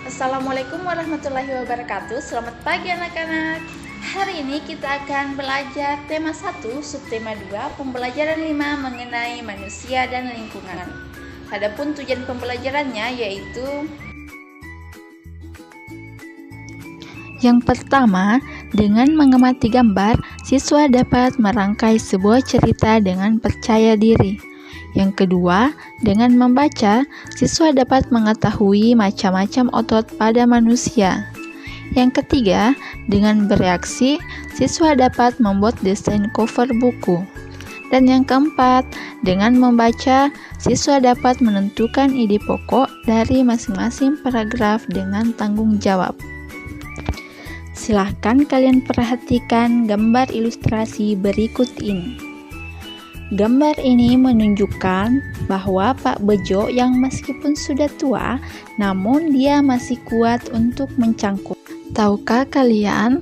Assalamualaikum warahmatullahi wabarakatuh. Selamat pagi anak-anak. Hari ini kita akan belajar tema 1, subtema 2, pembelajaran 5 mengenai manusia dan lingkungan. Adapun tujuan pembelajarannya yaitu yang pertama, dengan mengamati gambar, siswa dapat merangkai sebuah cerita dengan percaya diri. Yang kedua, dengan membaca, siswa dapat mengetahui macam-macam otot pada manusia. Yang ketiga, dengan bereaksi, siswa dapat membuat desain cover buku. Dan yang keempat, dengan membaca, siswa dapat menentukan ide pokok dari masing-masing paragraf dengan tanggung jawab. Silahkan kalian perhatikan gambar ilustrasi berikut ini. Gambar ini menunjukkan bahwa Pak Bejo yang meskipun sudah tua, namun dia masih kuat untuk mencangkul. Tahukah kalian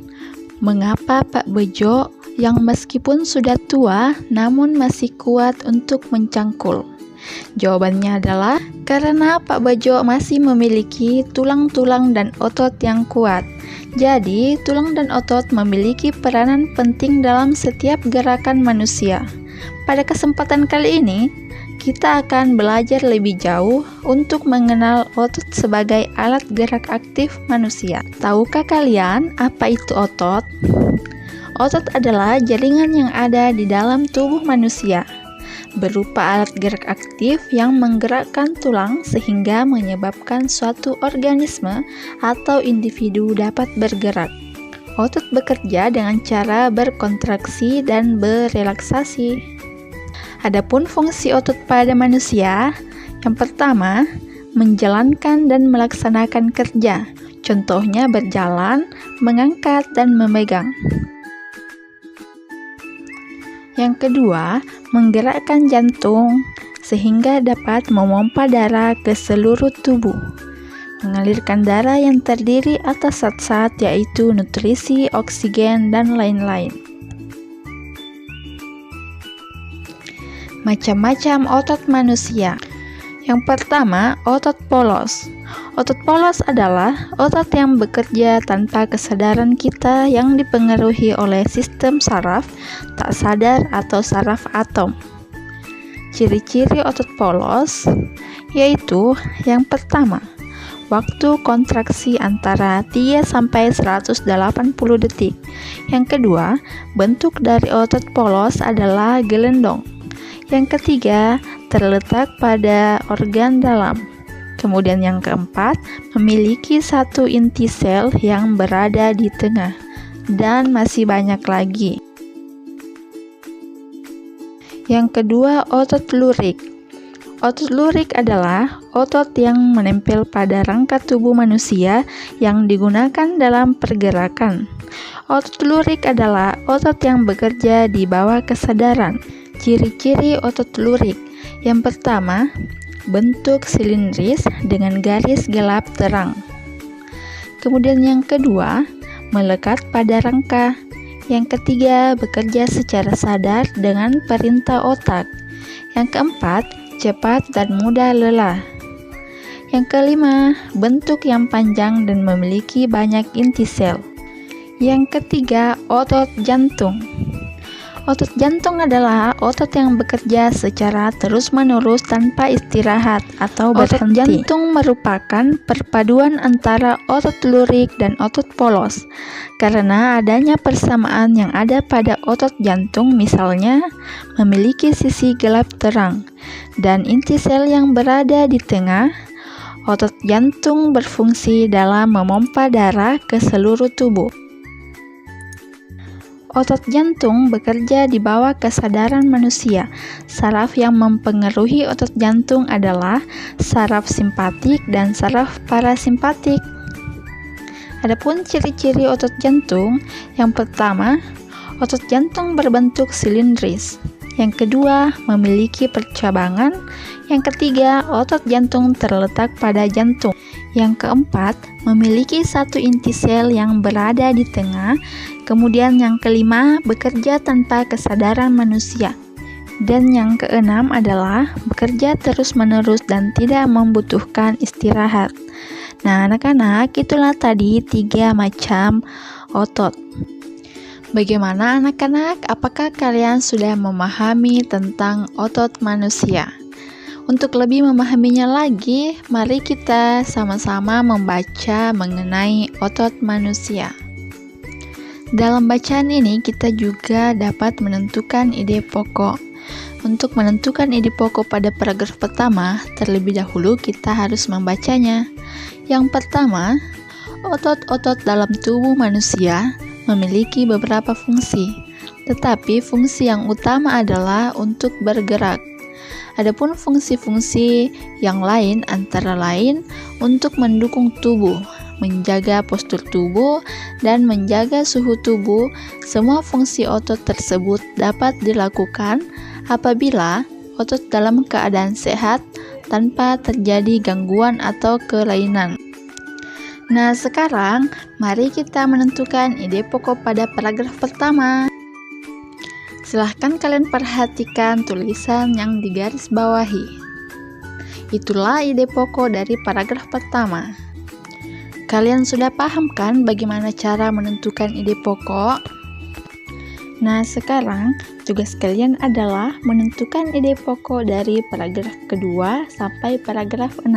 mengapa Pak Bejo yang meskipun sudah tua, namun masih kuat untuk mencangkul? Jawabannya adalah karena Pak Bejo masih memiliki tulang-tulang dan otot yang kuat. Jadi, tulang dan otot memiliki peranan penting dalam setiap gerakan manusia. Pada kesempatan kali ini, kita akan belajar lebih jauh untuk mengenal otot sebagai alat gerak aktif manusia. Tahukah kalian apa itu otot? Otot adalah jaringan yang ada di dalam tubuh manusia, berupa alat gerak aktif yang menggerakkan tulang sehingga menyebabkan suatu organisme atau individu dapat bergerak. Otot bekerja dengan cara berkontraksi dan berelaksasi. Adapun fungsi otot pada manusia, yang pertama, menjalankan dan melaksanakan kerja. Contohnya berjalan, mengangkat, dan memegang. Yang kedua, menggerakkan jantung sehingga dapat memompa darah ke seluruh tubuh. Mengalirkan darah yang terdiri atas zat-zat yaitu nutrisi, oksigen, dan lain-lain. Macam-macam otot manusia. Yang pertama, otot polos. Otot polos adalah otot yang bekerja tanpa kesadaran kita yang dipengaruhi oleh sistem saraf tak sadar atau saraf atom. Ciri-ciri otot polos yaitu yang pertama, waktu kontraksi antara 3-180 detik. Yang kedua, bentuk dari otot polos adalah gelendong. Yang ketiga, terletak pada organ dalam. Kemudian yang keempat, memiliki satu inti sel yang berada di tengah. Dan masih banyak lagi. Yang kedua, otot lurik. Otot lurik adalah otot yang menempel pada rangka tubuh manusia yang digunakan dalam pergerakan. Otot lurik adalah otot yang bekerja di bawah kesadaran. Ciri-ciri otot lurik. Yang pertama, bentuk silindris dengan garis gelap terang. Kemudian yang kedua, melekat pada rangka. Yang ketiga, bekerja secara sadar dengan perintah otak. Yang keempat, cepat dan mudah lelah. Yang kelima, bentuk yang panjang dan memiliki banyak inti sel. Yang ketiga, otot jantung. Otot jantung adalah otot yang bekerja secara terus-menerus tanpa istirahat atau berhenti. Otot jantung merupakan perpaduan antara otot lurik dan otot polos. Karena adanya persamaan yang ada pada otot jantung, misalnya memiliki sisi gelap terang dan inti sel yang berada di tengah, otot jantung berfungsi dalam memompa darah ke seluruh tubuh. Otot jantung bekerja di bawah kesadaran manusia. Saraf yang mempengaruhi otot jantung adalah saraf simpatik dan saraf parasimpatik. Adapun ciri-ciri otot jantung, yang pertama, otot jantung berbentuk silindris. Yang kedua, memiliki percabangan. Yang ketiga, otot jantung terletak pada jantung. Yang keempat, memiliki satu inti sel yang berada di tengah. Kemudian yang kelima, bekerja tanpa kesadaran manusia. Dan yang keenam adalah bekerja terus-menerus dan tidak membutuhkan istirahat. Nah, anak-anak, itulah tadi 3 macam otot. Bagaimana anak-anak? Apakah kalian sudah memahami tentang otot manusia? Untuk lebih memahaminya lagi, mari kita sama-sama membaca mengenai otot manusia. Dalam bacaan ini kita juga dapat menentukan ide pokok. Untuk menentukan ide pokok pada paragraf pertama, terlebih dahulu kita harus membacanya. Yang pertama, otot-otot dalam tubuh manusia memiliki beberapa fungsi, tetapi fungsi yang utama adalah untuk bergerak. Adapun fungsi-fungsi yang lain antara lain untuk mendukung tubuh, menjaga postur tubuh, dan menjaga suhu tubuh. Semua fungsi otot tersebut dapat dilakukan apabila otot dalam keadaan sehat tanpa terjadi gangguan atau kelainan. Nah, sekarang mari kita menentukan ide pokok pada paragraf pertama. Silahkan kalian perhatikan tulisan yang digaris bawahi. Itulah ide pokok dari paragraf pertama. Kalian sudah paham kan bagaimana cara menentukan ide pokok? Nah, sekarang tugas kalian adalah menentukan ide pokok dari paragraf kedua sampai paragraf 6.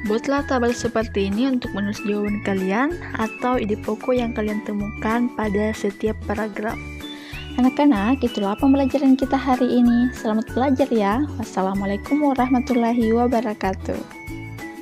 Buatlah tabel seperti ini untuk menulis jawaban kalian atau ide pokok yang kalian temukan pada setiap paragraf. Anak-anak, itulah pembelajaran kita hari ini. Selamat belajar ya. Wassalamualaikum warahmatullahi wabarakatuh.